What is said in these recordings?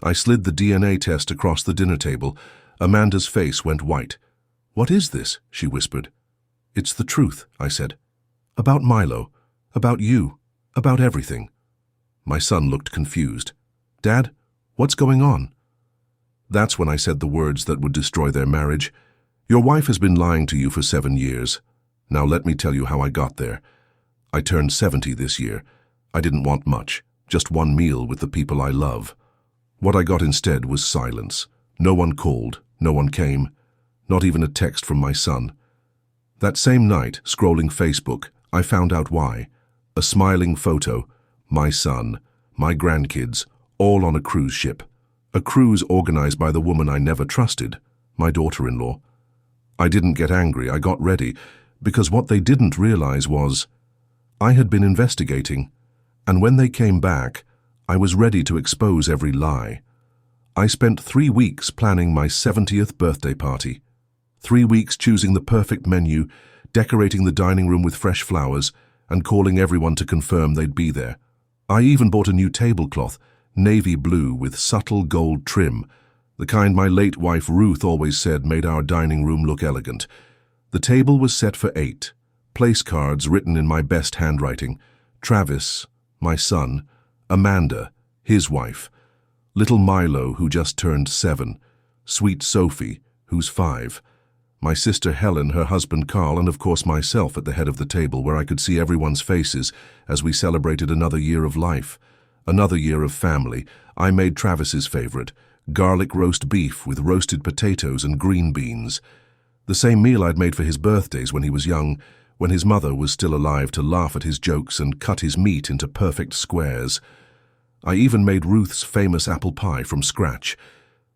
I slid the DNA test across the dinner table. Amanda's face went white. "What is this?" she whispered. "It's the truth," I said. "About Milo, about you, about everything." My son looked confused. "Dad, what's going on?" That's when I said the words that would destroy their marriage. "Your wife has been lying to you for 7 years. Now let me tell you how I got there. I turned 70 this year. I didn't want much, just one meal with the people I love. What I got instead was silence. No one called, no one came, not even a text from my son. That same night, scrolling Facebook, I found out why. A smiling photo, my son, my grandkids, all on a cruise ship. A cruise organized by the woman I never trusted, my daughter-in-law. I didn't get angry, I got ready, because what they didn't realize was I had been investigating, and when they came back, I was ready to expose every lie. I spent 3 weeks planning my 70th birthday party. 3 weeks choosing the perfect menu, decorating the dining room with fresh flowers, and calling everyone to confirm they'd be there. I even bought a new tablecloth, navy blue with subtle gold trim, the kind my late wife Ruth always said made our dining room look elegant. The table was set for 8, place cards written in my best handwriting. Travis, my son, Amanda, his wife, little Milo, who just turned 7, sweet Sophie, who's 5, my sister Helen, her husband Carl, and of course myself at the head of the table where I could see everyone's faces as we celebrated another year of life, another year of family. I made Travis's favorite, garlic roast beef with roasted potatoes and green beans. The same meal I'd made for his birthdays when he was young, when his mother was still alive to laugh at his jokes and cut his meat into perfect squares. I even made Ruth's famous apple pie from scratch,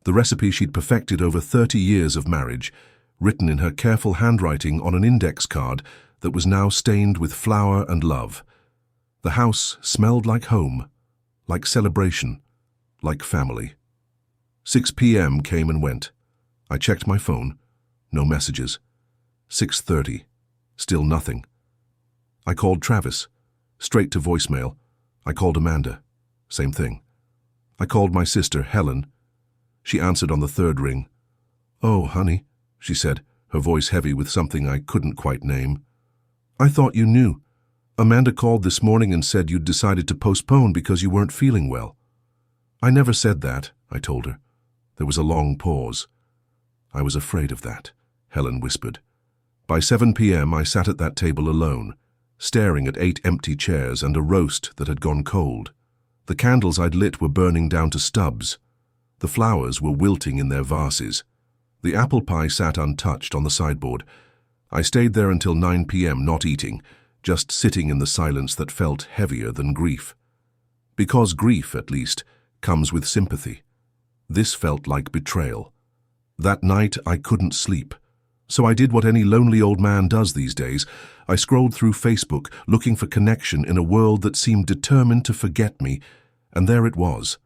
the recipe she'd perfected over 30 years of marriage, written in her careful handwriting on an index card that was now stained with flour and love. The house smelled like home, like celebration, like family. 6 p.m. came and went. I checked my phone. No messages. 6:30. Still nothing. I called Travis. Straight to voicemail. I called Amanda. Same thing. I called my sister, Helen. She answered on the 3rd ring. "Oh, honey," she said, her voice heavy with something I couldn't quite name. "I thought you knew. Amanda called this morning and said you'd decided to postpone because you weren't feeling well." "I never said that," I told her. There was a long pause. "I was afraid of that," Helen whispered. By 7 p.m. I sat at that table alone, staring at 8 empty chairs and a roast that had gone cold. The candles I'd lit were burning down to stubs. The flowers were wilting in their vases. The apple pie sat untouched on the sideboard. I stayed there until 9 p.m. not eating, just sitting in the silence that felt heavier than grief. Because grief, at least, comes with sympathy. This felt like betrayal. That night I couldn't sleep. So I did what any lonely old man does these days. I scrolled through Facebook, looking for connection in a world that seemed determined to forget me, and there it was.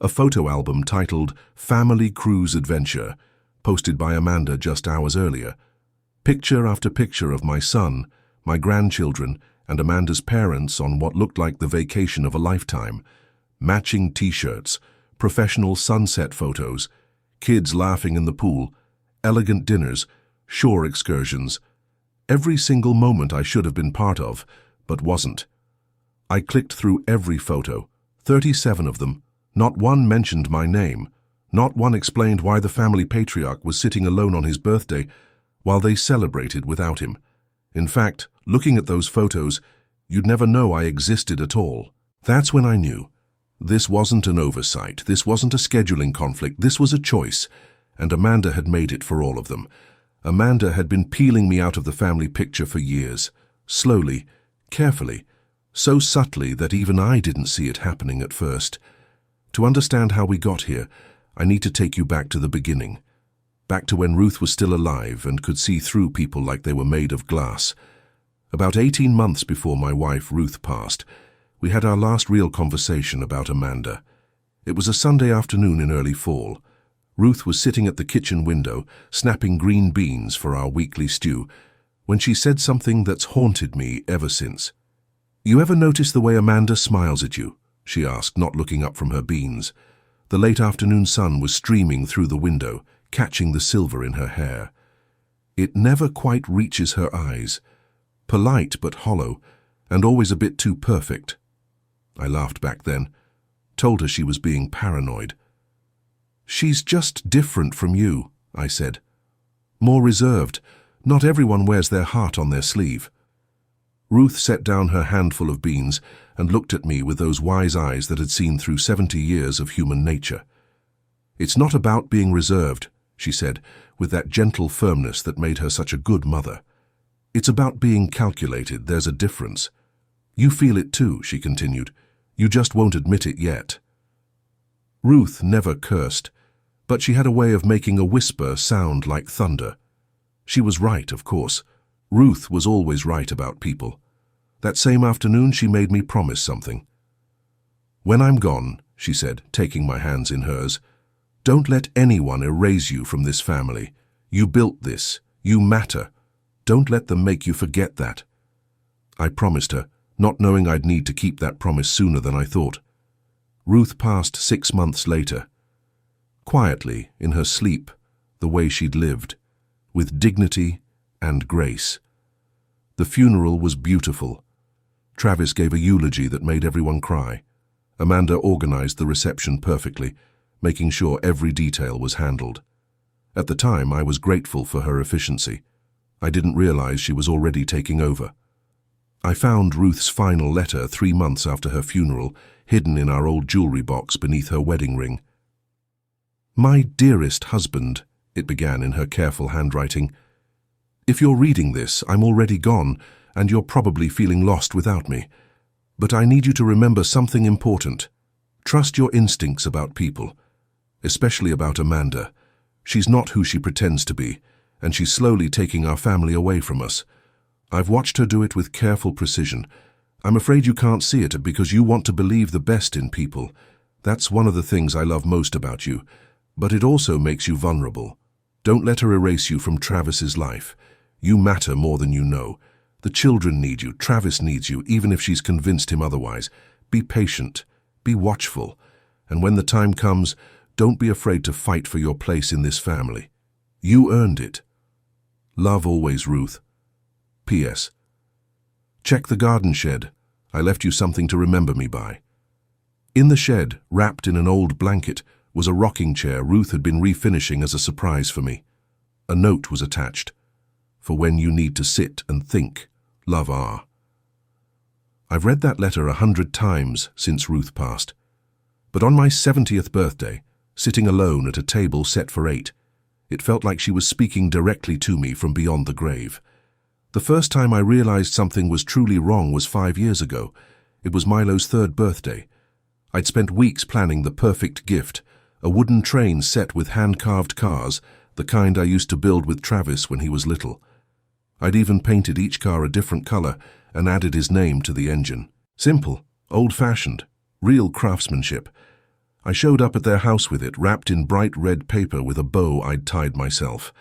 A photo album titled Family Cruise Adventure, posted by Amanda just hours earlier. Picture after picture of my son, my grandchildren, and Amanda's parents on what looked like the vacation of a lifetime. Matching t-shirts, professional sunset photos, kids laughing in the pool, elegant dinners, shore excursions. Every single moment I should have been part of, but wasn't. I clicked through every photo, 37 of them. Not one mentioned my name. Not one explained why the family patriarch was sitting alone on his birthday while they celebrated without him. In fact, looking at those photos, you'd never know I existed at all. That's when I knew. This wasn't an oversight. This wasn't a scheduling conflict. This was a choice, and Amanda had made it for all of them. Amanda had been peeling me out of the family picture for years, slowly, carefully, so subtly that even I didn't see it happening at first. To understand how we got here, I need to take you back to the beginning, back to when Ruth was still alive and could see through people like they were made of glass. About 18 months before my wife Ruth passed, we had our last real conversation about Amanda. It was a Sunday afternoon in early fall. Ruth was sitting at the kitchen window, snapping green beans for our weekly stew, when she said something that's haunted me ever since. "You ever notice the way Amanda smiles at you?" she asked, not looking up from her beans. The late afternoon sun was streaming through the window, catching the silver in her hair. It never quite reaches her eyes, polite but hollow, and always a bit too perfect. I laughed back then, told her she was being paranoid. "She's just different from you," I said. "More reserved. Not everyone wears their heart on their sleeve." Ruth set down her handful of beans and looked at me with those wise eyes that had seen through 70 years of human nature. "It's not about being reserved," she said, with that gentle firmness that made her such a good mother. "It's about being calculated. There's a difference. You feel it too," she continued. "You just won't admit it yet." Ruth never cursed, but she had a way of making a whisper sound like thunder. She was right, of course. Ruth was always right about people. That same afternoon she made me promise something. "When I'm gone," she said, taking my hands in hers, "don't let anyone erase you from this family. You built this. You matter. Don't let them make you forget that." I promised her, not knowing I'd need to keep that promise sooner than I thought. Ruth passed 6 months later. Quietly, in her sleep, the way she'd lived, with dignity and grace. The funeral was beautiful. Travis gave a eulogy that made everyone cry. Amanda organized the reception perfectly, making sure every detail was handled. At the time, I was grateful for her efficiency. I didn't realize she was already taking over. I found Ruth's final letter 3 months after her funeral, hidden in our old jewelry box beneath her wedding ring. "My dearest husband," it began in her careful handwriting. "If you're reading this, I'm already gone, and you're probably feeling lost without me. But I need you to remember something important. Trust your instincts about people, especially about Amanda. She's not who she pretends to be, and she's slowly taking our family away from us. I've watched her do it with careful precision. I'm afraid you can't see it because you want to believe the best in people. That's one of the things I love most about you, but it also makes you vulnerable. Don't let her erase you from Travis's life. You matter more than you know. The children need you. Travis needs you, even if she's convinced him otherwise. Be patient. Be watchful. And when the time comes, don't be afraid to fight for your place in this family. You earned it. Love always, Ruth. P.S. Check the garden shed. I left you something to remember me by." In the shed, wrapped in an old blanket, was a rocking chair Ruth had been refinishing as a surprise for me. A note was attached. "For when you need to sit and think, love R." I've read that letter 100 times since Ruth passed. But on my 70th birthday, sitting alone at a table set for 8, it felt like she was speaking directly to me from beyond the grave. The first time I realized something was truly wrong was 5 years ago. It was Milo's 3rd birthday. I'd spent weeks planning the perfect gift, a wooden train set with hand-carved cars, the kind I used to build with Travis when he was little. I'd even painted each car a different color and added his name to the engine. Simple, old-fashioned, real craftsmanship. I showed up at their house with it, wrapped in bright red paper with a bow I'd tied myself.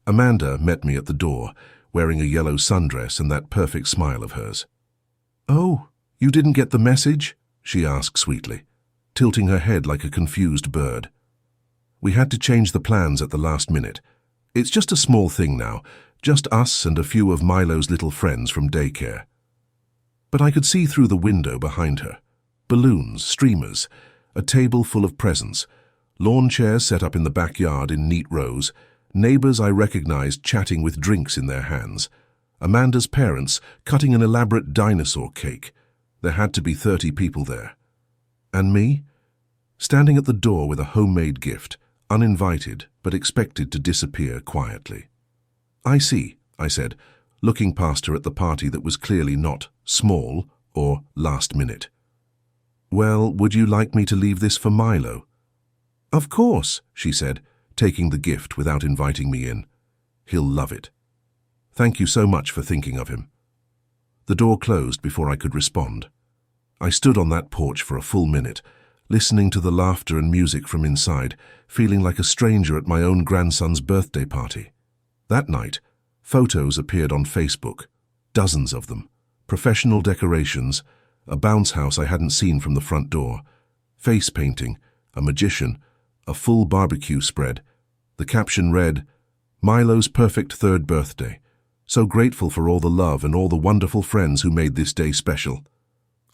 Amanda met me at the door, wearing a yellow sundress and that perfect smile of hers. "Oh, you didn't get the message?" she asked sweetly, tilting her head like a confused bird. "We had to change the plans at the last minute. It's just a small thing now, just us and a few of Milo's little friends from daycare." But I could see through the window behind her. Balloons, streamers, a table full of presents, lawn chairs set up in the backyard in neat rows, neighbors I recognized chatting with drinks in their hands, Amanda's parents cutting an elaborate dinosaur cake. There had to be 30 people there. And me? Standing at the door with a homemade gift, uninvited but expected to disappear quietly. "I see," I said, looking past her at the party that was clearly not small or last minute. "Well, would you like me to leave this for Milo?" "Of course," she said, taking the gift without inviting me in. "He'll love it. Thank you so much for thinking of him." The door closed before I could respond. I stood on that porch for a full minute, listening to the laughter and music from inside, feeling like a stranger at my own grandson's birthday party. That night, photos appeared on Facebook, dozens of them, professional decorations, a bounce house I hadn't seen from the front door, face painting, a magician, a full barbecue spread. The caption read, "Milo's perfect third birthday. So grateful for all the love and all the wonderful friends who made this day special."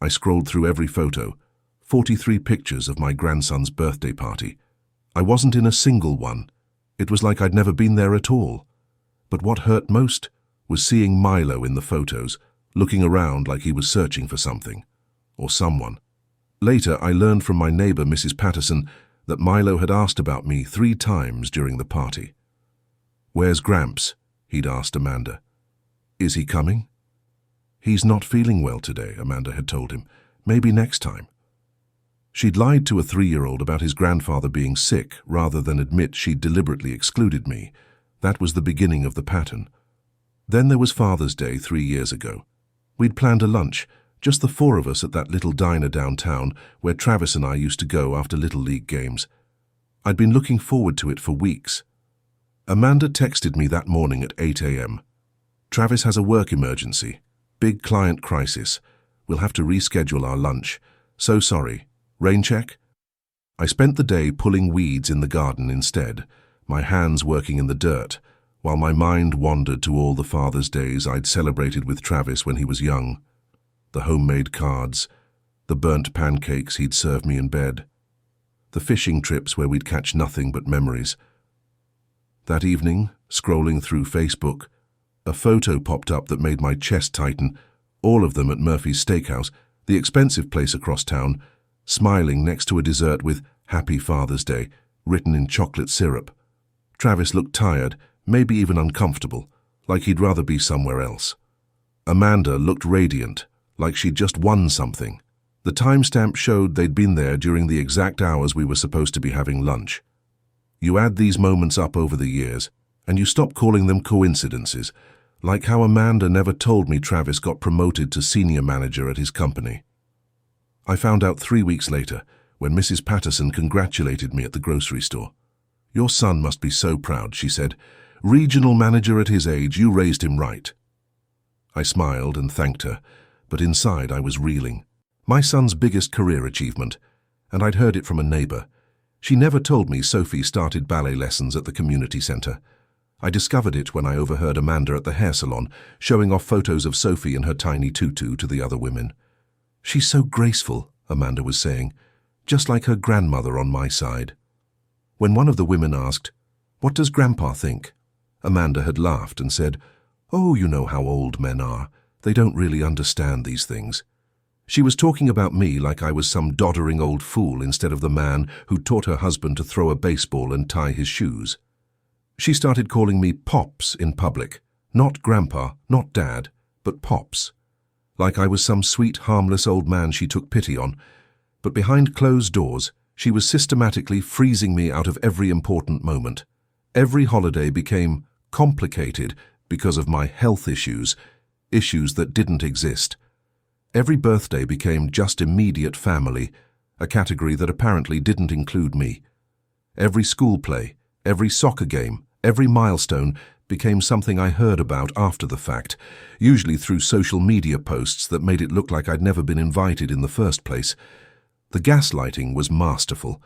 I scrolled through every photo, 43 pictures of my grandson's birthday party. I wasn't in a single one. It was like I'd never been there at all. But what hurt most was seeing Milo in the photos, looking around like he was searching for something, or someone. Later, I learned from my neighbor, Mrs. Patterson, that Milo had asked about me 3 times during the party. "Where's Gramps?" he'd asked Amanda. "Is he coming?" "He's not feeling well today," Amanda had told him. "Maybe next time." She'd lied to a 3-year-old about his grandfather being sick rather than admit she'd deliberately excluded me. That was the beginning of the pattern. Then there was Father's Day 3 years ago. We'd planned a lunch, just the 4 of us at that little diner downtown where Travis and I used to go after Little League games. I'd been looking forward to it for weeks. Amanda texted me that morning at 8 a.m. "Travis has a work emergency. Big client crisis. We'll have to reschedule our lunch. So sorry. Rain check?" I spent the day pulling weeds in the garden instead, my hands working in the dirt, while my mind wandered to all the Father's Days I'd celebrated with Travis when he was young. The homemade cards, the burnt pancakes he'd serve me in bed, the fishing trips where we'd catch nothing but memories. That evening, scrolling through Facebook, a photo popped up that made my chest tighten, all of them at Murphy's Steakhouse, the expensive place across town, smiling next to a dessert with "Happy Father's Day" written in chocolate syrup. Travis looked tired, maybe even uncomfortable, like he'd rather be somewhere else. Amanda looked radiant, like she'd just won something. The timestamp showed they'd been there during the exact hours we were supposed to be having lunch. You add these moments up over the years, and you stop calling them coincidences, like how Amanda never told me Travis got promoted to senior manager at his company. I found out 3 weeks later, when Mrs. Patterson congratulated me at the grocery store. "Your son must be so proud," she said. "Regional manager at his age, you raised him right." I smiled and thanked her, but inside I was reeling. My son's biggest career achievement, and I'd heard it from a neighbor. She never told me Sophie started ballet lessons at the community center. I discovered it when I overheard Amanda at the hair salon, showing off photos of Sophie in her tiny tutu to the other women. "She's so graceful," Amanda was saying, "just like her grandmother on my side." When one of the women asked, "What does Grandpa think?" Amanda had laughed and said, "Oh, you know how old men are. They don't really understand these things." She was talking about me like I was some doddering old fool instead of the man who taught her husband to throw a baseball and tie his shoes. She started calling me Pops in public. Not Grandpa, not Dad, but Pops. Like I was some sweet, harmless old man she took pity on. But behind closed doors, she was systematically freezing me out of every important moment. Every holiday became complicated because of my health issues, issues that didn't exist. Every birthday became just immediate family, a category that apparently didn't include me. Every school play, every soccer game, every milestone became something I heard about after the fact, usually through social media posts that made it look like I'd never been invited in the first place. The gaslighting was masterful,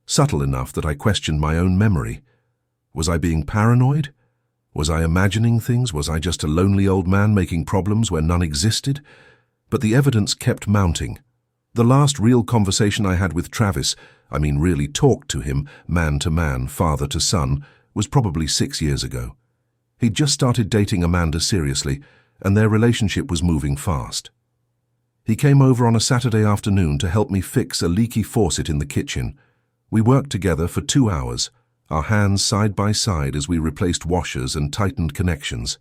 subtle enough that I questioned my own memory. Was I being paranoid? Was I imagining things? Was I just a lonely old man making problems where none existed? But the evidence kept mounting. The last real conversation I had with Travis, really talked to him, man to man, father to son, was probably 6 years ago. He'd just started dating Amanda seriously, and their relationship was moving fast. He came over on a Saturday afternoon to help me fix a leaky faucet in the kitchen. We worked together for 2 hours, our hands side by side as we replaced washers and tightened connections.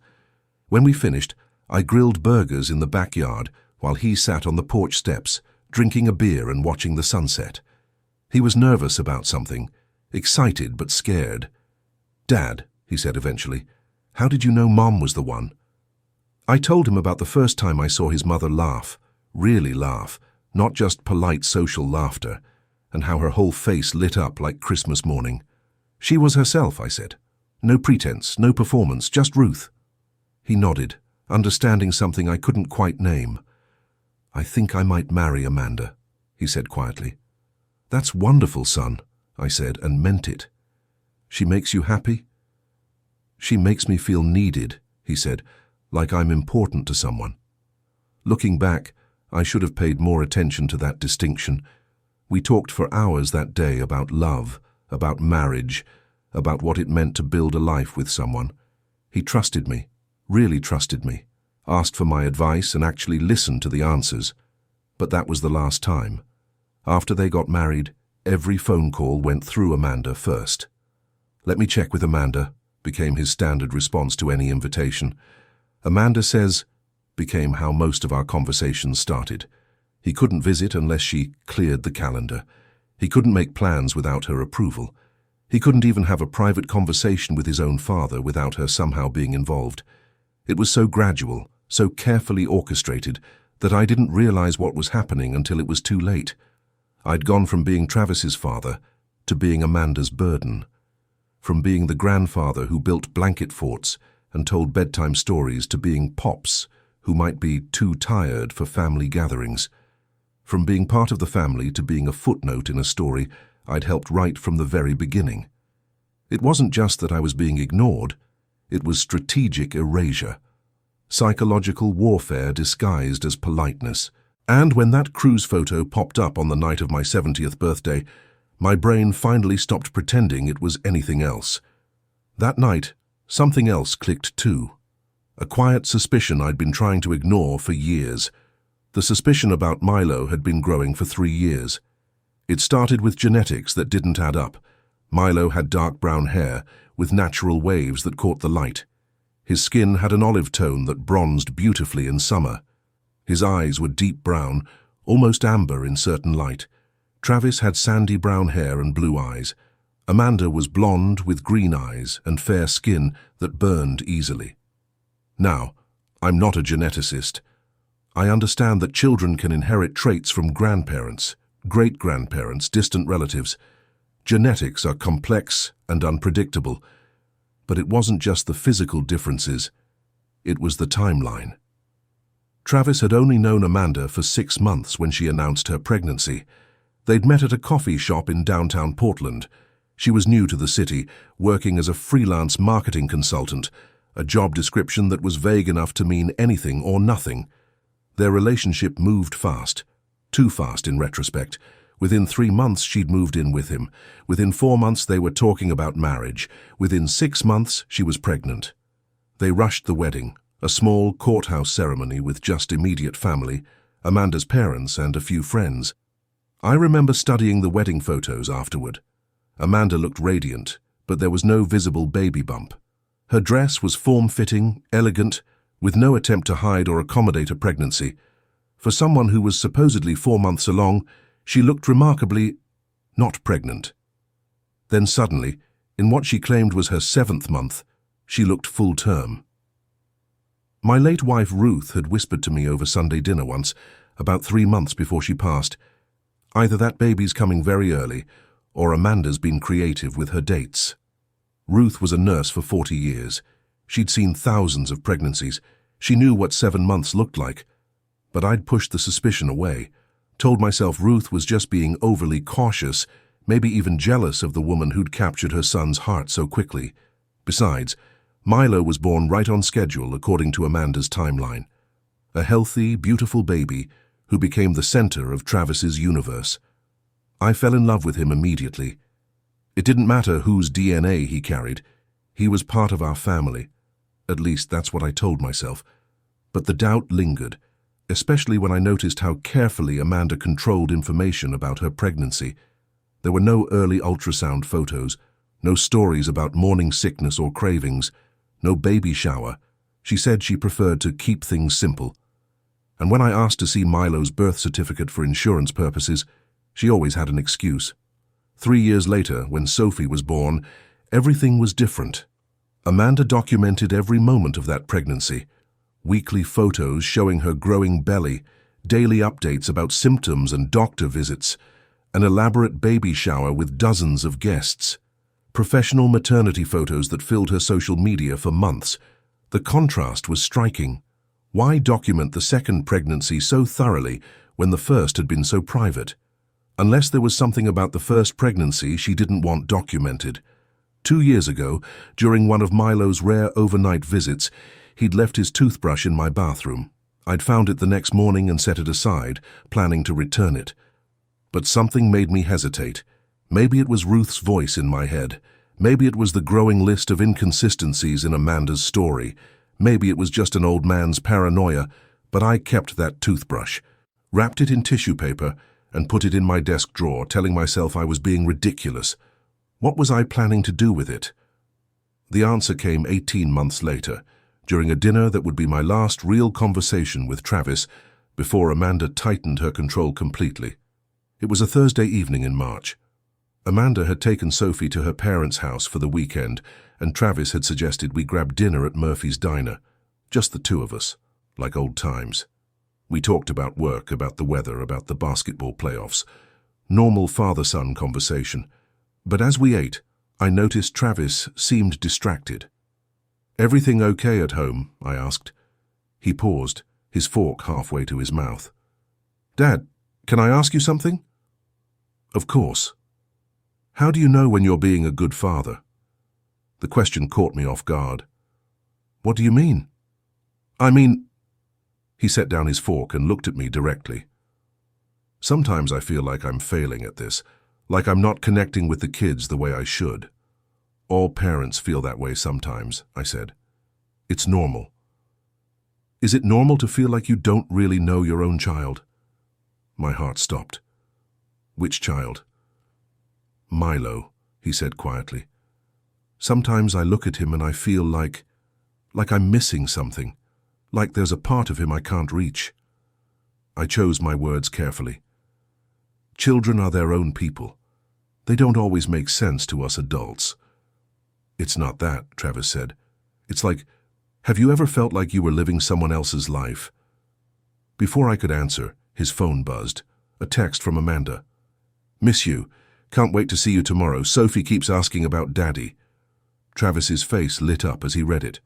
When we finished, I grilled burgers in the backyard while he sat on the porch steps, drinking a beer and watching the sunset. He was nervous about something, excited but scared. "Dad," he said eventually, "how did you know Mom was the one?" I told him about the first time I saw his mother laugh, really laugh, not just polite social laughter, and how her whole face lit up like Christmas morning. "She was herself," I said. "No pretense, no performance, just Ruth." He nodded, understanding something I couldn't quite name. "I think I might marry Amanda," he said quietly. "That's wonderful, son," I said, and meant it. "She makes you happy?" "She makes me feel needed," he said, "like I'm important to someone." Looking back, I should have paid more attention to that distinction. We talked for hours that day about love, about marriage, about what it meant to build a life with someone. He trusted me, really trusted me, asked for my advice and actually listened to the answers. But that was the last time. After they got married, every phone call went through Amanda first. "Let me check with Amanda," became his standard response to any invitation. "Amanda says," became how most of our conversations started. He couldn't visit unless she cleared the calendar. He couldn't make plans without her approval. He couldn't even have a private conversation with his own father without her somehow being involved. It was so gradual, so carefully orchestrated, that I didn't realize what was happening until it was too late. I'd gone from being Travis's father to being Amanda's burden. From being the grandfather who built blanket forts and told bedtime stories to being Pops, who might be too tired for family gatherings. From being part of the family to being a footnote in a story I'd helped write from the very beginning. It wasn't just that I was being ignored, it was strategic erasure. Psychological warfare disguised as politeness. And when that cruise photo popped up on the night of my 70th birthday, my brain finally stopped pretending it was anything else. That night, something else clicked too. A quiet suspicion I'd been trying to ignore for years. The suspicion about Milo had been growing for 3 years. It started with genetics that didn't add up. Milo had dark brown hair with natural waves that caught the light. His skin had an olive tone that bronzed beautifully in summer. His eyes were deep brown, almost amber in certain light. Travis had sandy brown hair and blue eyes. Amanda was blonde with green eyes and fair skin that burned easily. Now, I'm not a geneticist. I understand that children can inherit traits from grandparents, great-grandparents, distant relatives. Genetics are complex and unpredictable. But it wasn't just the physical differences, it was the timeline. Travis had only known Amanda for 6 months when she announced her pregnancy. They'd met at a coffee shop in downtown Portland. She was new to the city, working as a freelance marketing consultant, a job description that was vague enough to mean anything or nothing. Their relationship moved fast, too fast in retrospect. Within 3 months, she'd moved in with him. Within 4 months, they were talking about marriage. Within 6 months, she was pregnant. They rushed the wedding, a small courthouse ceremony with just immediate family, Amanda's parents and a few friends. I remember studying the wedding photos afterward. Amanda looked radiant, but there was no visible baby bump. Her dress was form-fitting, elegant, with no attempt to hide or accommodate a pregnancy. For someone who was supposedly 4 months along, she looked remarkably not pregnant. Then suddenly, in what she claimed was her 7th month, she looked full-term. My late wife Ruth had whispered to me over Sunday dinner once, about 3 months before she passed, "Either that baby's coming very early, or Amanda's been creative with her dates." Ruth was a nurse for 40 years. She'd seen thousands of pregnancies. She knew what 7 months looked like. But I'd pushed the suspicion away, told myself Ruth was just being overly cautious, maybe even jealous of the woman who'd captured her son's heart so quickly. Besides, Milo was born right on schedule according to Amanda's timeline. A healthy, beautiful baby who became the center of Travis's universe. I fell in love with him immediately. It didn't matter whose DNA he carried. He was part of our family. At least that's what I told myself. But the doubt lingered, especially when I noticed how carefully Amanda controlled information about her pregnancy. There were no early ultrasound photos, no stories about morning sickness or cravings, no baby shower. She said she preferred to keep things simple. And when I asked to see Milo's birth certificate for insurance purposes, she always had an excuse. 3 years later, when Sophie was born, everything was different. Amanda documented every moment of that pregnancy. Weekly photos showing her growing belly, daily updates about symptoms and doctor visits, an elaborate baby shower with dozens of guests, professional maternity photos that filled her social media for months. The contrast was striking. Why document the second pregnancy so thoroughly when the first had been so private? Unless there was something about the first pregnancy she didn't want documented. 2 years ago, during one of Milo's rare overnight visits, he'd left his toothbrush in my bathroom. I'd found it the next morning and set it aside, planning to return it. But something made me hesitate. Maybe it was Ruth's voice in my head. Maybe it was the growing list of inconsistencies in Amanda's story. Maybe it was just an old man's paranoia, but I kept that toothbrush, wrapped it in tissue paper, and put it in my desk drawer, telling myself I was being ridiculous. What was I planning to do with it? The answer came 18 months later, during a dinner that would be my last real conversation with Travis before Amanda tightened her control completely. It was a Thursday evening in March. Amanda had taken Sophie to her parents' house for the weekend, and Travis had suggested we grab dinner at Murphy's Diner. Just the two of us, like old times. We talked about work, about the weather, about the basketball playoffs. Normal father-son conversation. But as we ate, I noticed Travis seemed distracted. "Everything okay at home?" I asked. He paused, his fork halfway to his mouth. "Dad, can I ask you something?" "Of course." "How do you know when you're being a good father?" The question caught me off guard. "What do you mean?" "I mean..." He set down his fork and looked at me directly. "Sometimes I feel like I'm failing at this, like I'm not connecting with the kids the way I should." "All parents feel that way sometimes," I said. "It's normal." "Is it normal to feel like you don't really know your own child?" My heart stopped. "Which child?" "Milo," he said quietly. "Sometimes I look at him and I feel like I'm missing something, like there's a part of him I can't reach." I chose my words carefully. Children are their own people. They don't always make sense to us adults. "It's not that," Travis said. "It's like, have you ever felt like you were living someone else's life?" Before I could answer, his phone buzzed. A text from Amanda. "Miss you. Can't wait to see you tomorrow. Sophie keeps asking about Daddy." Travis's face lit up as he read it.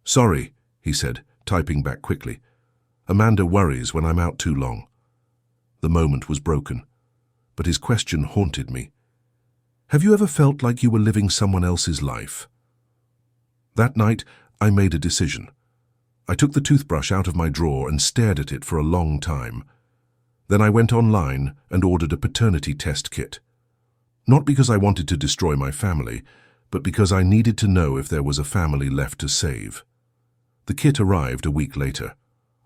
"Sorry," he said, typing back quickly. "Amanda worries when I'm out too long." The moment was broken, but his question haunted me. "Have you ever felt like you were living someone else's life?" That night, I made a decision. I took the toothbrush out of my drawer and stared at it for a long time. Then I went online and ordered a paternity test kit. Not because I wanted to destroy my family, but because I needed to know if there was a family left to save. The kit arrived a week later.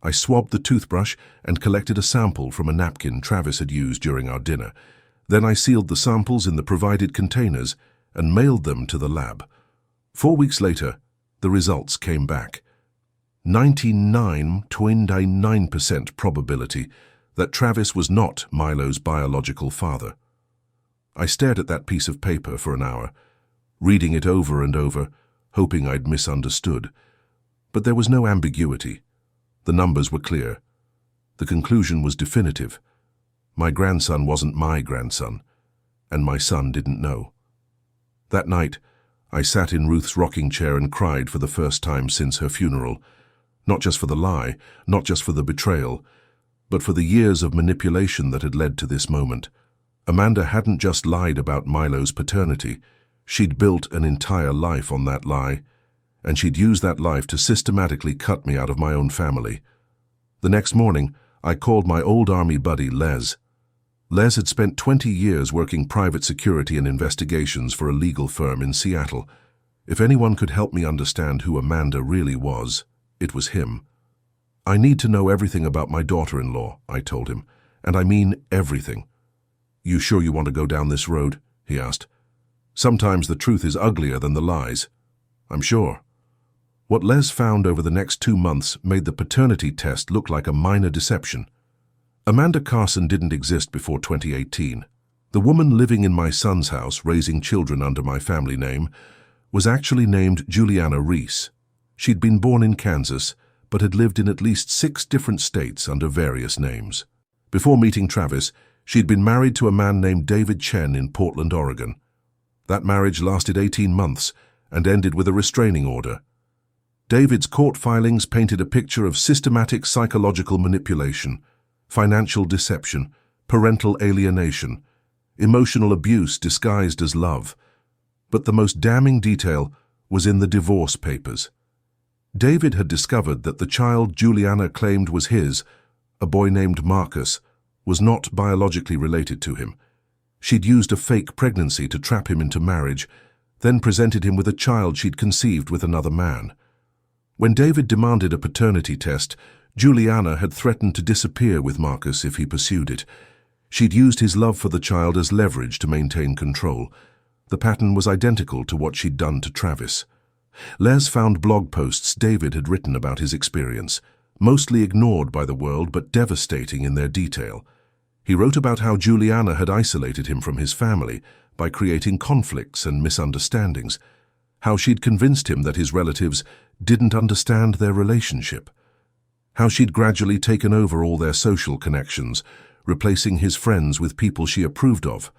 I swabbed the toothbrush and collected a sample from a napkin Travis had used during our dinner. Then I sealed the samples in the provided containers and mailed them to the lab. 4 weeks later, the results came back. 99.9% probability that Travis was not Milo's biological father. I stared at that piece of paper for an hour, reading it over and over, hoping I'd misunderstood. But there was no ambiguity. The numbers were clear. The conclusion was definitive. My grandson wasn't my grandson, and my son didn't know. That night, I sat in Ruth's rocking chair and cried for the first time since her funeral. Not just for the lie, not just for the betrayal, but for the years of manipulation that had led to this moment. Amanda hadn't just lied about Milo's paternity. She'd built an entire life on that lie, and she'd used that life to systematically cut me out of my own family. The next morning, I called my old army buddy, Les. Les had spent 20 years working private security and investigations for a legal firm in Seattle. If anyone could help me understand who Amanda really was, it was him. "I need to know everything about my daughter-in-law," I told him, "and I mean everything." "You sure you want to go down this road?" he asked. "Sometimes the truth is uglier than the lies." "I'm sure." What Les found over the next 2 months made the paternity test look like a minor deception. Amanda Carson didn't exist before 2018. The woman living in my son's house, raising children under my family name, was actually named Juliana Reese. She'd been born in Kansas, but had lived in at least 6 different states under various names. Before meeting Travis, she'd been married to a man named David Chen in Portland, Oregon. That marriage lasted 18 months and ended with a restraining order. David's court filings painted a picture of systematic psychological manipulation, financial deception, parental alienation, emotional abuse disguised as love. But the most damning detail was in the divorce papers. David had discovered that the child Juliana claimed was his, a boy named Marcus, was not biologically related to him. She'd used a fake pregnancy to trap him into marriage, then presented him with a child she'd conceived with another man. When David demanded a paternity test, Juliana had threatened to disappear with Marcus if he pursued it. She'd used his love for the child as leverage to maintain control. The pattern was identical to what she'd done to Travis. Les found blog posts David had written about his experience, mostly ignored by the world but devastating in their detail. He wrote about how Juliana had isolated him from his family by creating conflicts and misunderstandings, how she'd convinced him that his relatives didn't understand their relationship, how she'd gradually taken over all their social connections, replacing his friends with people she approved of,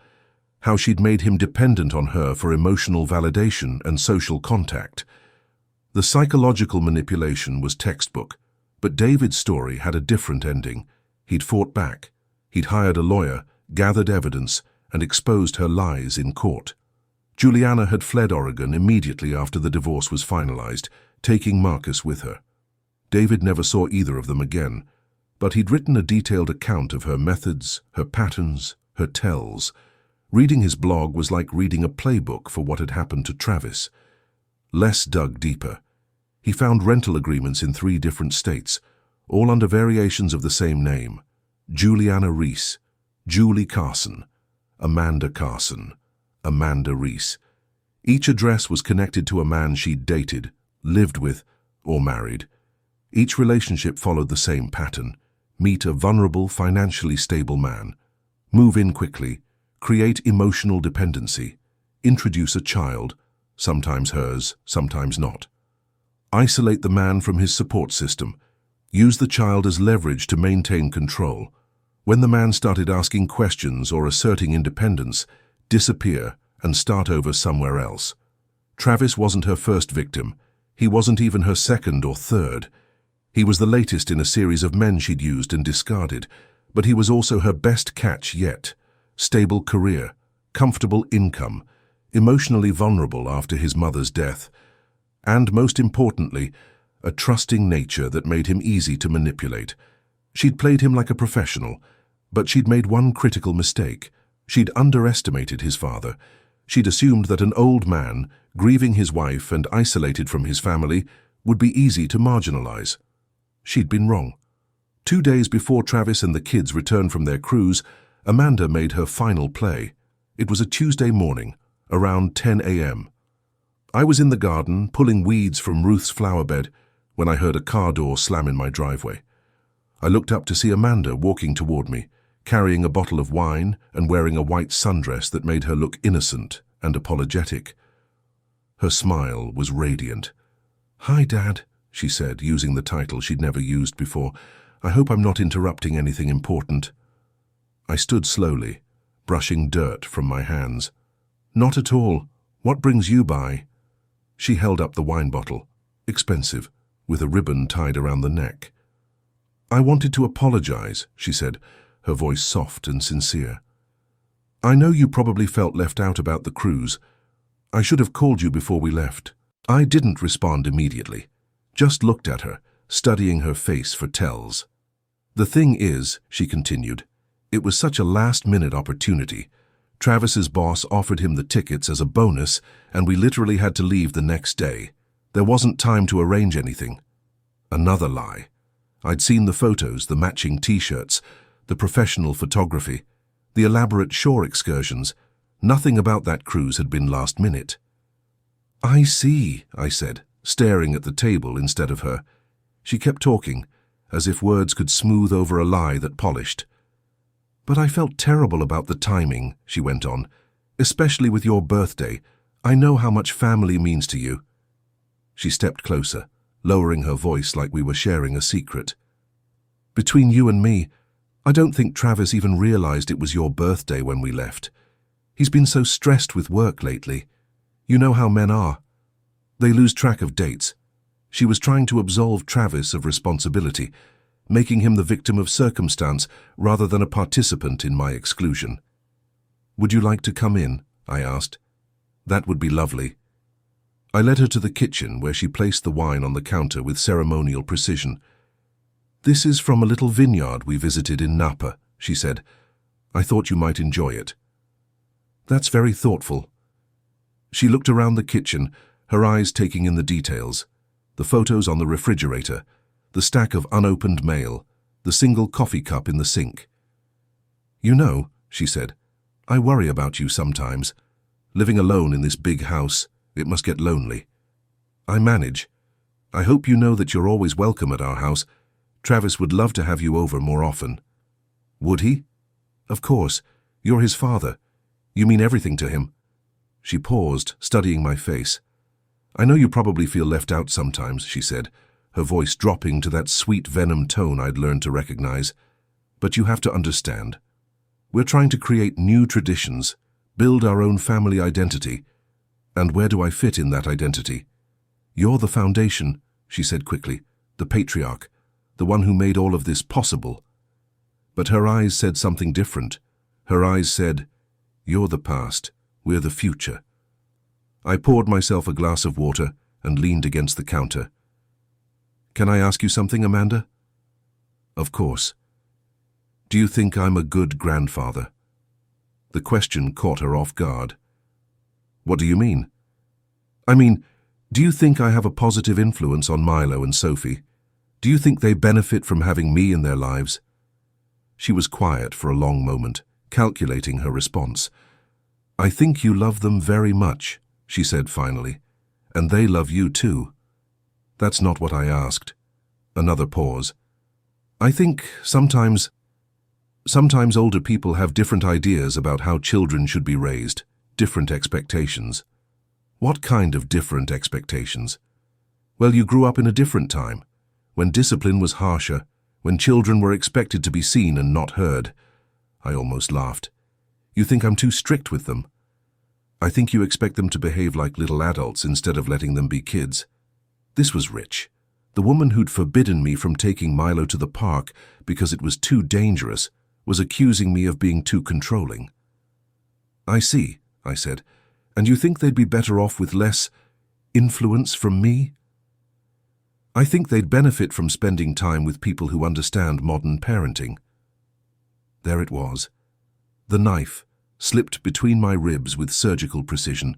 how she'd made him dependent on her for emotional validation and social contact. The psychological manipulation was textbook, but David's story had a different ending. He'd fought back. He'd hired a lawyer, gathered evidence, and exposed her lies in court. Juliana had fled Oregon immediately after the divorce was finalized, taking Marcus with her. David never saw either of them again, but he'd written a detailed account of her methods, her patterns, her tells. Reading his blog was like reading a playbook for what had happened to Travis. Les dug deeper. He found rental agreements in 3 different states, all under variations of the same name: Juliana Reese, Julie Carson, Amanda Carson, Amanda Reese. Each address was connected to a man she'd dated, lived with, or married. Each relationship followed the same pattern: meet a vulnerable, financially stable man, move in quickly, create emotional dependency, introduce a child, sometimes hers, sometimes not. Isolate the man from his support system, use the child as leverage to maintain control. When the man started asking questions or asserting independence, disappear and start over somewhere else. Travis wasn't her first victim. He wasn't even her second or third. He was the latest in a series of men she'd used and discarded, but he was also her best catch yet. Stable career, comfortable income, emotionally vulnerable after his mother's death, and, most importantly, a trusting nature that made him easy to manipulate. She'd played him like a professional, but she'd made one critical mistake. She'd underestimated his father. She'd assumed that an old man, grieving his wife and isolated from his family, would be easy to marginalize. She'd been wrong. 2 days before Travis and the kids returned from their cruise, Amanda made her final play. It was a Tuesday morning, around 10 a.m. I was in the garden, pulling weeds from Ruth's flower bed, when I heard a car door slam in my driveway. I looked up to see Amanda walking toward me, carrying a bottle of wine and wearing a white sundress that made her look innocent and apologetic. Her smile was radiant. "Hi, Dad," she said, using the title she'd never used before. "I hope I'm not interrupting anything important." I stood slowly, brushing dirt from my hands. "Not at all. What brings you by?" She held up the wine bottle, expensive, with a ribbon tied around the neck. "I wanted to apologize," she said, her voice soft and sincere. "I know you probably felt left out about the cruise. I should have called you before we left." I didn't respond immediately, just looked at her, studying her face for tells. "The thing is," she continued, "it was such a last-minute opportunity. Travis's boss offered him the tickets as a bonus, and we literally had to leave the next day. There wasn't time to arrange anything." Another lie. I'd seen the photos, the matching t-shirts, the professional photography, the elaborate shore excursions. Nothing about that cruise had been last minute. "I see," I said, staring at the table instead of her. She kept talking, as if words could smooth over a lie that polished. "But I felt terrible about the timing," she went on, "especially with your birthday. I know how much family means to you." She stepped closer, lowering her voice like we were sharing a secret. "Between you and me, I don't think Travis even realized it was your birthday when we left. He's been so stressed with work lately. You know how men are. They lose track of dates. She was trying to absolve Travis of responsibility. making him the victim of circumstance rather than a participant in my exclusion. "Would you like to come in?" I asked. "That would be lovely." I led her to the kitchen where she placed the wine on the counter with ceremonial precision. "This is from a little vineyard we visited in Napa," she said. "I thought you might enjoy it." "That's very thoughtful." She looked around the kitchen, her eyes taking in the details. The photos on the refrigerator, the stack of unopened mail, the single coffee cup in the sink. "You know," she said, "I worry about you sometimes. Living alone in this big house, it must get lonely. I manage. I hope you know that you're always welcome at our house. Travis would love to have you over more often." "Would he?" "Of course. You're his father. You mean everything to him." She paused, studying my face. "I know you probably feel left out sometimes," she said, her voice dropping to that sweet venom tone I'd learned to recognize. "But you have to understand. We're trying to create new traditions, build our own family identity. And where do I fit in that identity? You're the foundation," she said quickly, "the patriarch, the one who made all of this possible." But her eyes said something different. Her eyes said, "You're the past, we're the future." I poured myself a glass of water and leaned against the counter. "Can I ask you something, Amanda?" "Of course." "Do you think I'm a good grandfather?" The question caught her off guard. "What do you mean?" "I mean, do you think I have a positive influence on Milo and Sophie? Do you think they benefit from having me in their lives?" She was quiet for a long moment, calculating her response. "I think you love them very much," she said finally, "and they love you too." "That's not what I asked." Another pause. "I think sometimes older people have different ideas about how children should be raised, different expectations." "What kind of different expectations?" "Well, you grew up in a different time, when discipline was harsher, when children were expected to be seen and not heard." I almost laughed. "You think I'm too strict with them?" "I think you expect them to behave like little adults instead of letting them be kids." This was rich. The woman who'd forbidden me from taking Milo to the park because it was too dangerous was accusing me of being too controlling. "I see," I said. "And you think they'd be better off with less influence from me?" "I think they'd benefit from spending time with people who understand modern parenting." There it was. The knife, slipped between my ribs with surgical precision.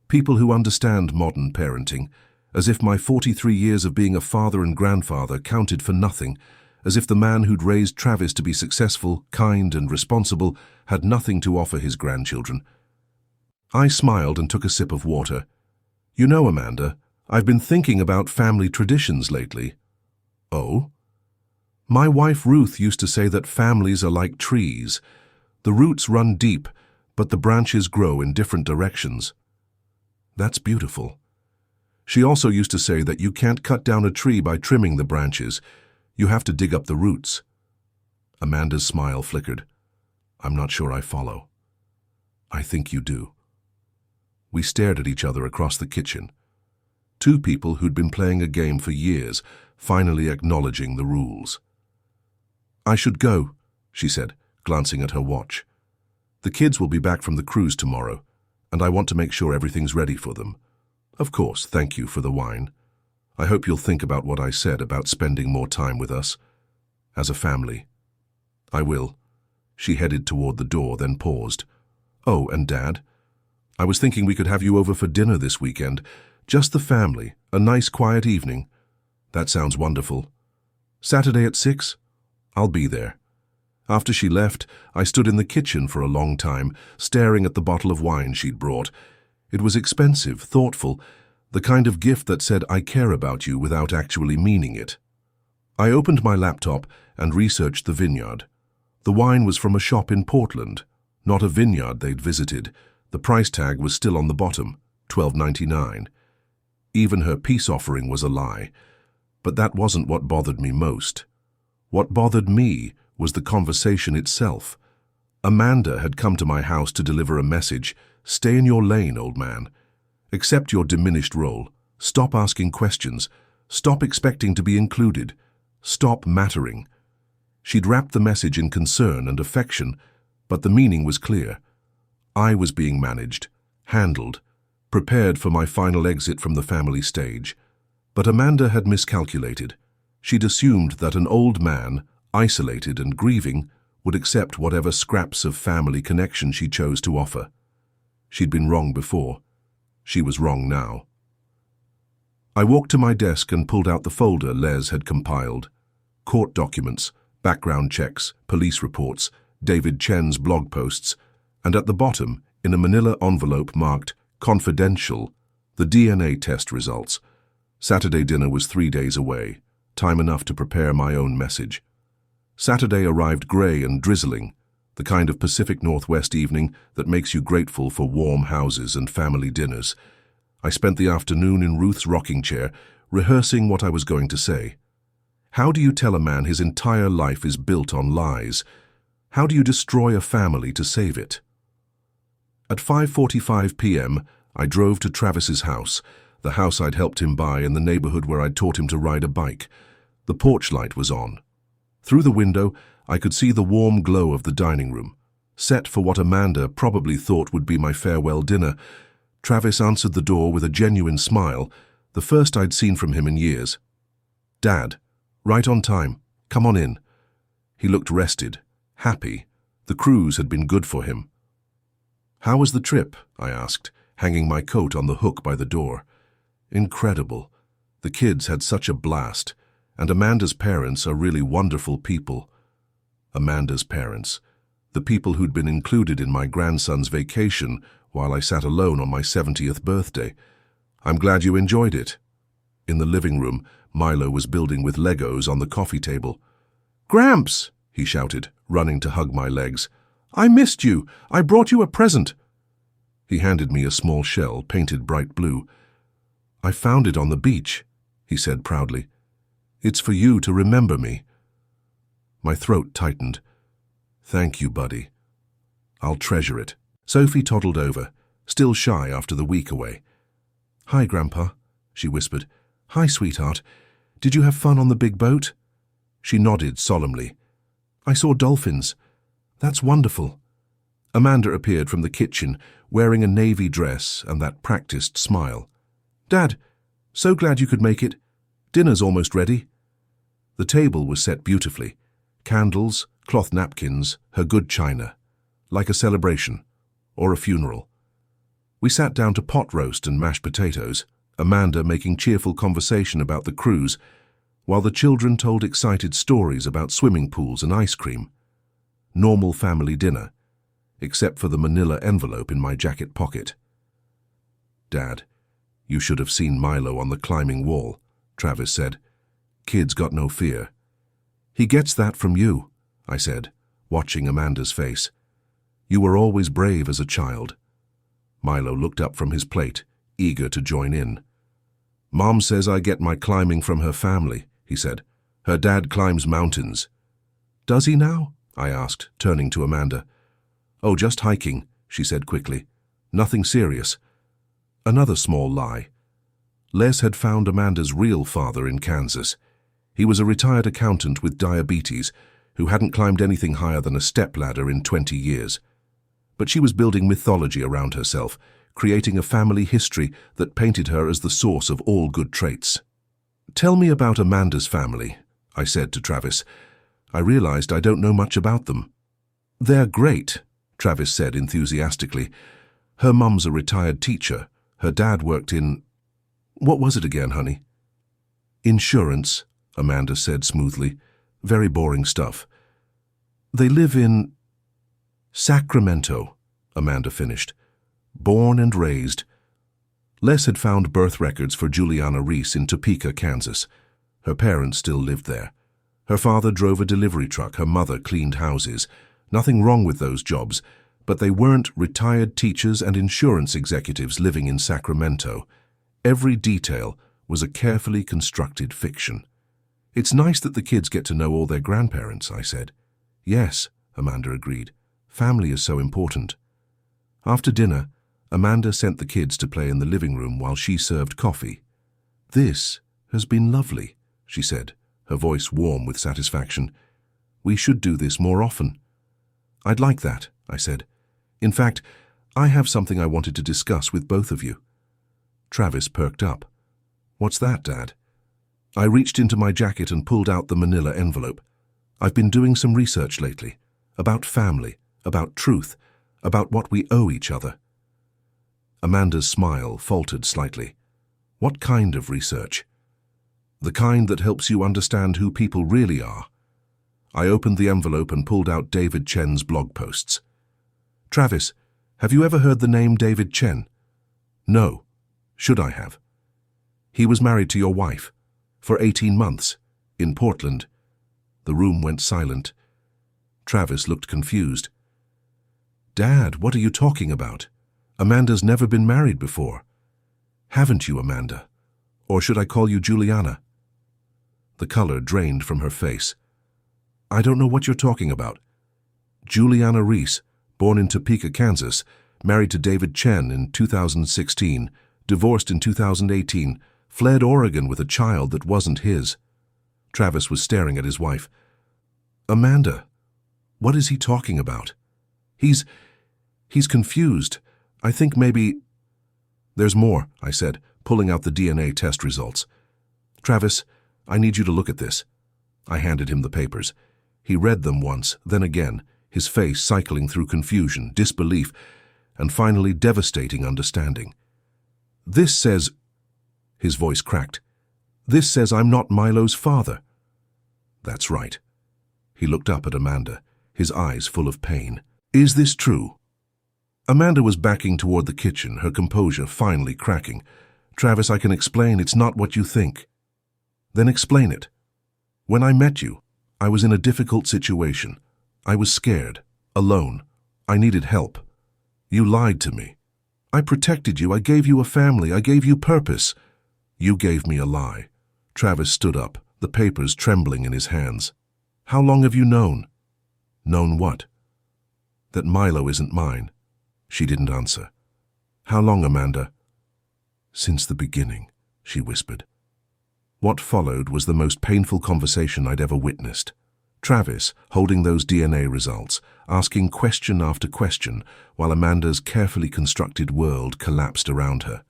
People who understand modern parenting, as if my 43 years of being a father and grandfather counted for nothing, as if the man who'd raised Travis to be successful, kind, and responsible had nothing to offer his grandchildren. I smiled and took a sip of water. "You know, Amanda, I've been thinking about family traditions lately." "Oh?" "My wife Ruth used to say that families are like trees. The roots run deep, but the branches grow in different directions." "That's beautiful." "She also used to say that you can't cut down a tree by trimming the branches. You have to dig up the roots." Amanda's smile flickered. "I'm not sure I follow." "I think you do." We stared at each other across the kitchen. Two people who'd been playing a game for years, finally acknowledging the rules. "I should go," she said, glancing at her watch. "The kids will be back from the cruise tomorrow, and I want to make sure everything's ready for them. Of course, thank you for the wine. I hope you'll think about what I said about spending more time with us, as a family." "I will." She headed toward the door, then paused. "Oh, and Dad? I was thinking we could have you over for dinner this weekend. Just the family, a nice quiet evening." "That sounds wonderful." "Saturday at 6? I'll be there." After she left, I stood in the kitchen for a long time, staring at the bottle of wine she'd brought. It was expensive, thoughtful, the kind of gift that said I care about you without actually meaning it. I opened my laptop and researched the vineyard. The wine was from a shop in Portland, not a vineyard they'd visited. The price tag was still on the bottom, $12.99. Even her peace offering was a lie. But that wasn't what bothered me most. What bothered me was the conversation itself. Amanda had come to my house to deliver a message. "Stay in your lane, old man. Accept your diminished role. Stop asking questions. Stop expecting to be included. Stop mattering." She'd wrapped the message in concern and affection, but the meaning was clear. I was being managed, handled, prepared for my final exit from the family stage. But Amanda had miscalculated. She'd assumed that an old man, isolated and grieving, would accept whatever scraps of family connection she chose to offer. She'd been wrong before. She was wrong now. I walked to my desk and pulled out the folder Les had compiled. Court documents, background checks, police reports, David Chen's blog posts, and at the bottom, in a manila envelope marked Confidential, the DNA test results. Saturday dinner was 3 days away, time enough to prepare my own message. Saturday arrived grey and drizzling, the kind of Pacific Northwest evening that makes you grateful for warm houses and family dinners. I spent the afternoon in Ruth's rocking chair, rehearsing what I was going to say. How do you tell a man his entire life is built on lies? How do you destroy a family to save it? At 5:45 p.m., I drove to Travis's house, the house I'd helped him buy in the neighborhood where I'd taught him to ride a bike. The porch light was on. Through the window, I could see the warm glow of the dining room. Set for what Amanda probably thought would be my farewell dinner, Travis answered the door with a genuine smile, the first I'd seen from him in years. "Dad, right on time. Come on in." He looked rested, happy. The cruise had been good for him. "How was the trip?" I asked, hanging my coat on the hook by the door. "Incredible. The kids had such a blast, and Amanda's parents are really wonderful people." Amanda's parents, the people who'd been included in my grandson's vacation while I sat alone on my 70th birthday. "I'm glad you enjoyed it." In the living room, Milo was building with Legos on the coffee table. "Gramps!" he shouted, running to hug my legs. "I missed you. I brought you a present." He handed me a small shell painted bright blue. "I found it on the beach," he said proudly. "It's for you to remember me." My throat tightened. "Thank you, buddy. I'll treasure it." Sophie toddled over, still shy after the week away. "Hi, Grandpa," she whispered. "Hi, sweetheart. Did you have fun on the big boat?" She nodded solemnly. "I saw dolphins. That's wonderful." Amanda appeared from the kitchen, wearing a navy dress and that practiced smile. "Dad, so glad you could make it. Dinner's almost ready." The table was set beautifully. Candles, cloth napkins, her good china. Like a celebration, or a funeral. We sat down to pot roast and mashed potatoes, Amanda making cheerful conversation about the cruise, while the children told excited stories about swimming pools and ice cream. Normal family dinner, except for the manila envelope in my jacket pocket. "Dad, you should have seen Milo on the climbing wall," Travis said. "Kid's got no fear." "He gets that from you," I said, watching Amanda's face. "You were always brave as a child." Milo looked up from his plate, eager to join in. "Mom says I get my climbing from her family," he said. "Her dad climbs mountains." "Does he now?" I asked, turning to Amanda. "Oh, just hiking," she said quickly. "Nothing serious." Another small lie. Les had found Amanda's real father in Kansas. He was a retired accountant with diabetes who hadn't climbed anything higher than a stepladder in 20 years. But she was building mythology around herself, creating a family history that painted her as the source of all good traits. "Tell me about Amanda's family," I said to Travis. "I realized I don't know much about them." "They're great," Travis said enthusiastically. "Her mum's a retired teacher. Her dad worked in... What was it again, honey?" "Insurance," Amanda said smoothly. "Very boring stuff." "They live in... Sacramento," Amanda finished. "Born and raised." Les had found birth records for Juliana Reese in Topeka, Kansas. Her parents still lived there. Her father drove a delivery truck, her mother cleaned houses. Nothing wrong with those jobs, but they weren't retired teachers and insurance executives living in Sacramento. Every detail was a carefully constructed fiction. "It's nice that the kids get to know all their grandparents," I said. "Yes," Amanda agreed. "Family is so important." After dinner, Amanda sent the kids to play in the living room while she served coffee. "This has been lovely," she said, her voice warm with satisfaction. We should do this more often. I'd like that, I said. In fact, I have something I wanted to discuss with both of you. Travis perked up. What's that, Dad? I reached into my jacket and pulled out the manila envelope. I've been doing some research lately, about family, about truth, about what we owe each other. Amanda's smile faltered slightly. What kind of research? The kind that helps you understand who people really are. I opened the envelope and pulled out David Chen's blog posts. Travis, have you ever heard the name David Chen? No. Should I have? He was married to your wife for 18 months in Portland. The room went silent. Travis looked confused. Dad, what are you talking about? Amanda's never been married before. Haven't you, Amanda? Or should I call you Juliana? The color drained from her face. I don't know what you're talking about. Juliana Reese, born in Topeka, Kansas, married to David Chen in 2016, divorced in 2018, fled Oregon with a child that wasn't his. Travis was staring at his wife. Amanda, what is he talking about? He's confused. I think maybe... There's more, I said, pulling out the DNA test results. Travis, I need you to look at this. I handed him the papers. He read them once, then again, his face cycling through confusion, disbelief, and finally devastating understanding. This says... His voice cracked. This says I'm not Milo's father. That's right. He looked up at Amanda, his eyes full of pain. Is this true? Amanda was backing toward the kitchen, her composure finally cracking. Travis, I can explain. It's not what you think. Then explain it. When I met you, I was in a difficult situation. I was scared, alone. I needed help. You lied to me. I protected you. I gave you a family. I gave you purpose. You gave me a lie. Travis stood up, the papers trembling in his hands. How long have you known? Known what? That Milo isn't mine. She didn't answer. How long, Amanda? Since the beginning, she whispered. What followed was the most painful conversation I'd ever witnessed. Travis, holding those DNA results, asking question after question, while Amanda's carefully constructed world collapsed around her.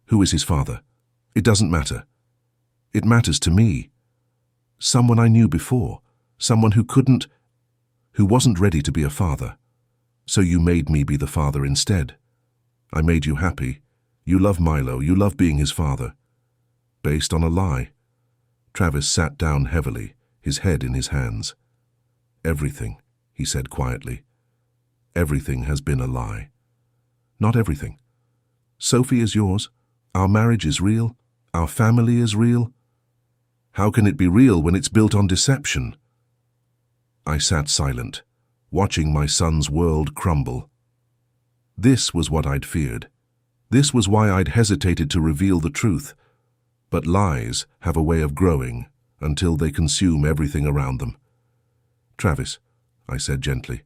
Who is his father? It doesn't matter. It matters to me. Someone I knew before, someone who wasn't ready to be a father. So you made me be the father instead. I made you happy. You love Milo, you love being his father. Based on a lie. Travis sat down heavily, his head in his hands. Everything, he said quietly. Everything has been a lie. Not everything. Sophie is yours. Our marriage is real. Our family is real. How can it be real when it's built on deception? I sat silent, watching my son's world crumble. This was what I'd feared. This was why I'd hesitated to reveal the truth. But lies have a way of growing until they consume everything around them. Travis, I said gently,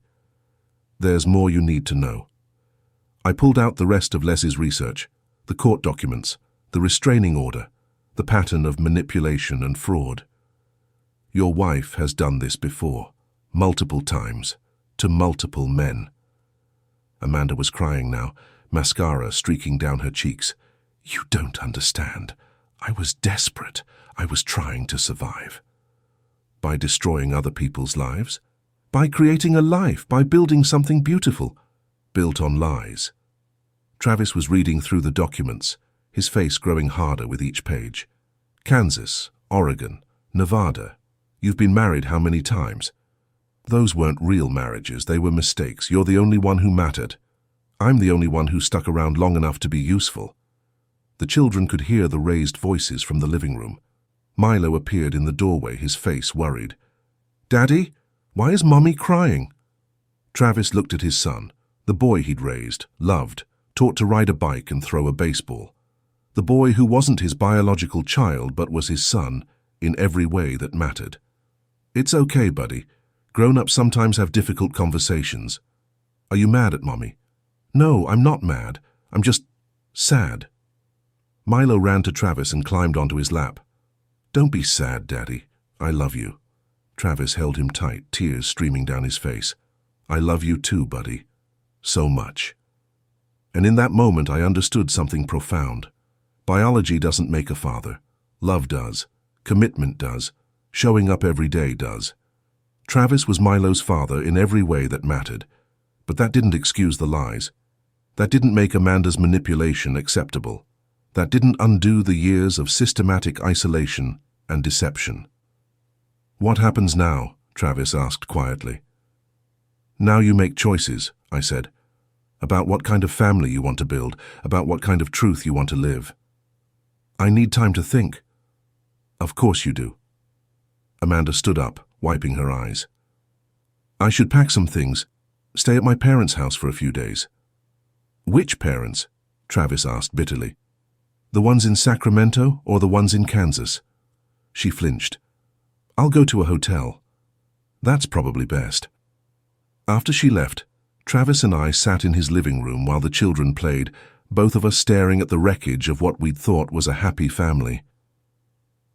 there's more you need to know. I pulled out the rest of Les's research, the court documents, the restraining order, the pattern of manipulation and fraud. Your wife has done this before, multiple times, to multiple men. Amanda was crying now, mascara streaking down her cheeks. You don't understand. I was desperate. I was trying to survive. By destroying other people's lives? By creating a life, by building something beautiful, built on lies. Travis was reading through the documents, his face growing harder with each page. Kansas, Oregon, Nevada. You've been married how many times? Those weren't real marriages, they were mistakes. You're the only one who mattered. I'm the only one who stuck around long enough to be useful. The children could hear the raised voices from the living room. Milo appeared in the doorway, his face worried. Daddy, why is Mommy crying? Travis looked at his son, the boy he'd raised, loved, taught to ride a bike and throw a baseball. The boy who wasn't his biological child but was his son in every way that mattered. It's okay, buddy. Grown-ups sometimes have difficult conversations. Are you mad at Mommy? No, I'm not mad. I'm just sad. Milo ran to Travis and climbed onto his lap. Don't be sad, Daddy. I love you. Travis held him tight, tears streaming down his face. I love you too, buddy. So much. And in that moment I understood something profound. Biology doesn't make a father. Love does. Commitment does. Showing up every day does. Travis was Milo's father in every way that mattered. But that didn't excuse the lies. That didn't make Amanda's manipulation acceptable. That didn't undo the years of systematic isolation and deception. What happens now? Travis asked quietly. Now you make choices, I said, about what kind of family you want to build, about what kind of truth you want to live. I need time to think. Of course you do. Amanda stood up, wiping her eyes. I should pack some things, stay at my parents' house for a few days. Which parents? Travis asked bitterly. The ones in Sacramento or the ones in Kansas? She flinched. I'll go to a hotel. That's probably best. After she left, Travis and I sat in his living room while the children played, both of us staring at the wreckage of what we'd thought was a happy family.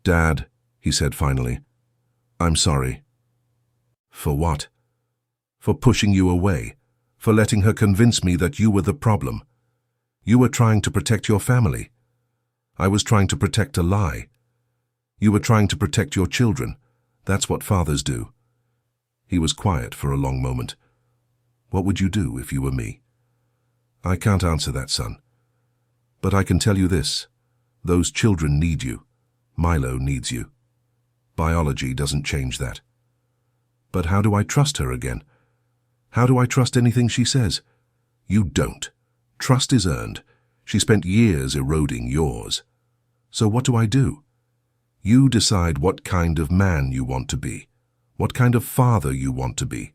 Dad, he said finally, I'm sorry. For what? For pushing you away, for letting her convince me that you were the problem. You were trying to protect your family. I was trying to protect a lie. You were trying to protect your children. That's what fathers do. He was quiet for a long moment. What would you do if you were me? I can't answer that, son. But I can tell you this. Those children need you. Milo needs you. Biology doesn't change that. But how do I trust her again? How do I trust anything she says? You don't. Trust is earned. She spent years eroding yours. So what do? You decide what kind of man you want to be, what kind of father you want to be,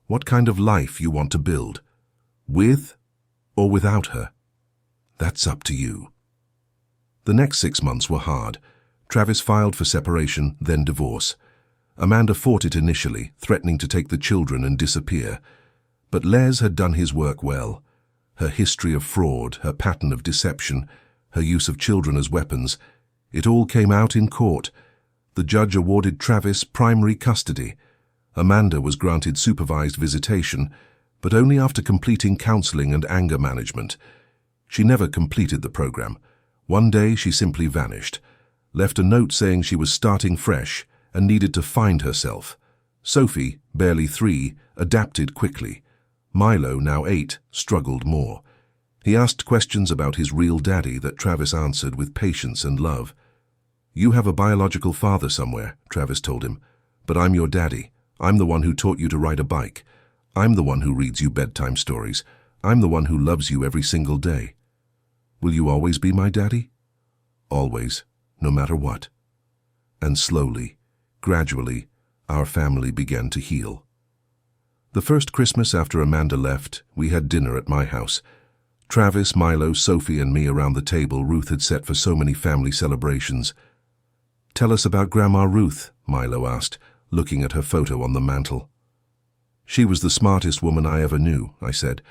what kind of life you want to build, with or without her. That's up to you. The next 6 months were hard. Travis filed for separation, then divorce. Amanda fought it initially, threatening to take the children and disappear. But Les had done his work well. Her history of fraud, her pattern of deception, her use of children as weapons, it all came out in court. The judge awarded Travis primary custody. Amanda was granted supervised visitation, but only after completing counseling and anger management. She never completed the program. One day she simply vanished, left a note saying she was starting fresh and needed to find herself. Sophie, barely 3, adapted quickly. Milo, now 8, struggled more. He asked questions about his real daddy that Travis answered with patience and love. You have a biological father somewhere, Travis told him, but I'm your daddy. I'm the one who taught you to ride a bike. I'm the one who reads you bedtime stories. I'm the one who loves you every single day. Will you always be my daddy? Always, no matter what. And slowly, gradually, our family began to heal. The first Christmas after Amanda left, we had dinner at my house. Travis, Milo, Sophie, and me around the table Ruth had set for so many family celebrations. Tell us about Grandma Ruth, Milo asked, looking at her photo on the mantel. She was the smartest woman I ever knew, I said.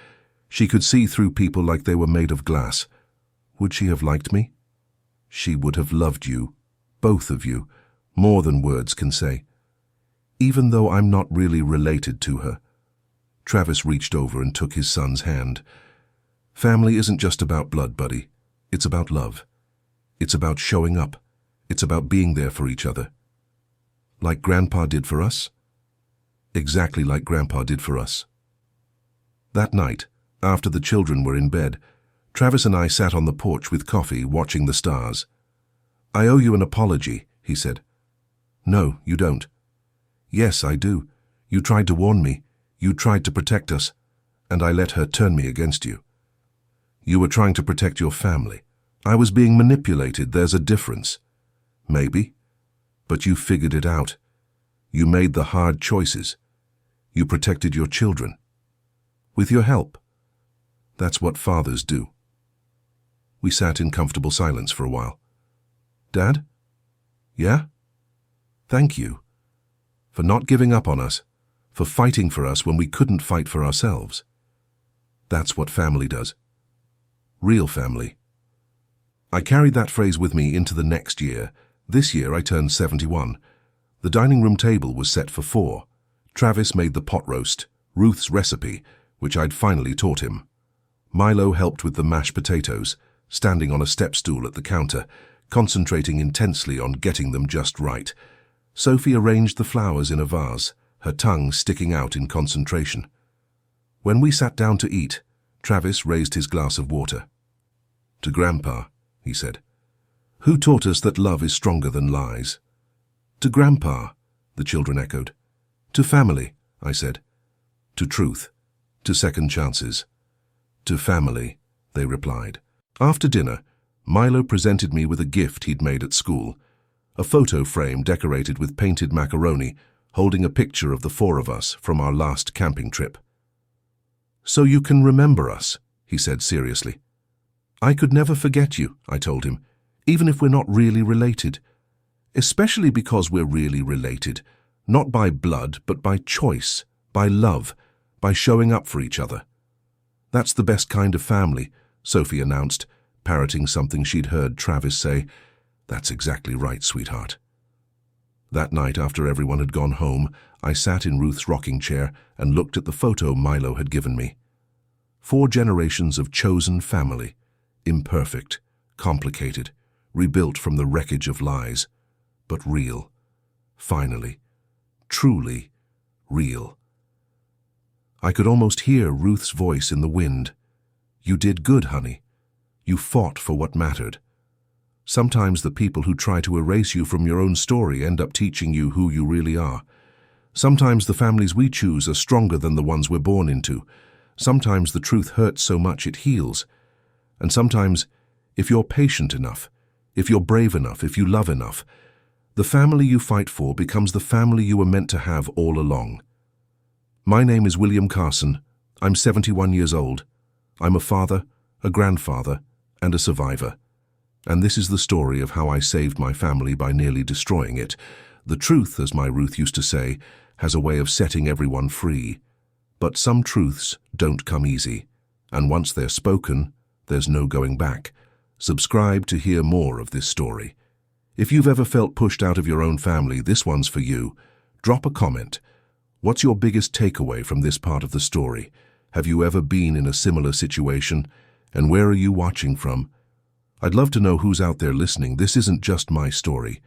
She could see through people like they were made of glass. Would she have liked me? She would have loved you, both of you, more than words can say. Even though I'm not really related to her. Travis reached over and took his son's hand. Family isn't just about blood, buddy. It's about love. It's about showing up. It's about being there for each other. Like Grandpa did for us? Exactly like Grandpa did for us. That night, after the children were in bed, Travis and I sat on the porch with coffee, watching the stars. I owe you an apology, he said. No, you don't. Yes, I do. You tried to warn me. You tried to protect us. And I let her turn me against you. You were trying to protect your family. I was being manipulated. There's a difference. Maybe. But you figured it out. You made the hard choices. You protected your children. With your help. That's what fathers do. We sat in comfortable silence for a while. Dad? Yeah? Thank you. For not giving up on us. For fighting for us when we couldn't fight for ourselves. That's what family does. Real family. I carried that phrase with me into the next year. This year I turned 71. The dining room table was set for 4. Travis made the pot roast, Ruth's recipe, which I'd finally taught him. Milo helped with the mashed potatoes, standing on a step stool at the counter, concentrating intensely on getting them just right. Sophie arranged the flowers in a vase, her tongue sticking out in concentration. When we sat down to eat, Travis raised his glass of water. "To Grandpa," he said. "Who taught us that love is stronger than lies?" "To Grandpa," the children echoed. "To family," I said. "To truth. To second chances." "To family," they replied. After dinner, Milo presented me with a gift he'd made at school, a photo frame decorated with painted macaroni, holding a picture of the 4 of us from our last camping trip. "So you can remember us," he said seriously. "I could never forget you," I told him, "even if we're not really related. Especially because we're really related, not by blood, but by choice, by love, by showing up for each other." "That's the best kind of family," Sophie announced, parroting something she'd heard Travis say. "That's exactly right, sweetheart." That night, after everyone had gone home, I sat in Ruth's rocking chair and looked at the photo Milo had given me. 4 generations of chosen family, imperfect, complicated, rebuilt from the wreckage of lies, but real. Finally, truly real. I could almost hear Ruth's voice in the wind. "You did good, honey. You fought for what mattered." Sometimes the people who try to erase you from your own story end up teaching you who you really are. Sometimes the families we choose are stronger than the ones we're born into. Sometimes the truth hurts so much it heals. And sometimes, if you're patient enough, if you're brave enough, if you love enough, the family you fight for becomes the family you were meant to have all along. My name is William Carson. I'm 71 years old. I'm a father, a grandfather, and a survivor. And this is the story of how I saved my family by nearly destroying it. The truth, as my Ruth used to say, has a way of setting everyone free. But some truths don't come easy, and once they're spoken, there's no going back. Subscribe to hear more of this story. If you've ever felt pushed out of your own family, this one's for you. Drop a comment. What's your biggest takeaway from this part of the story? Have you ever been in a similar situation? And where are you watching from? I'd love to know who's out there listening. This isn't just my story.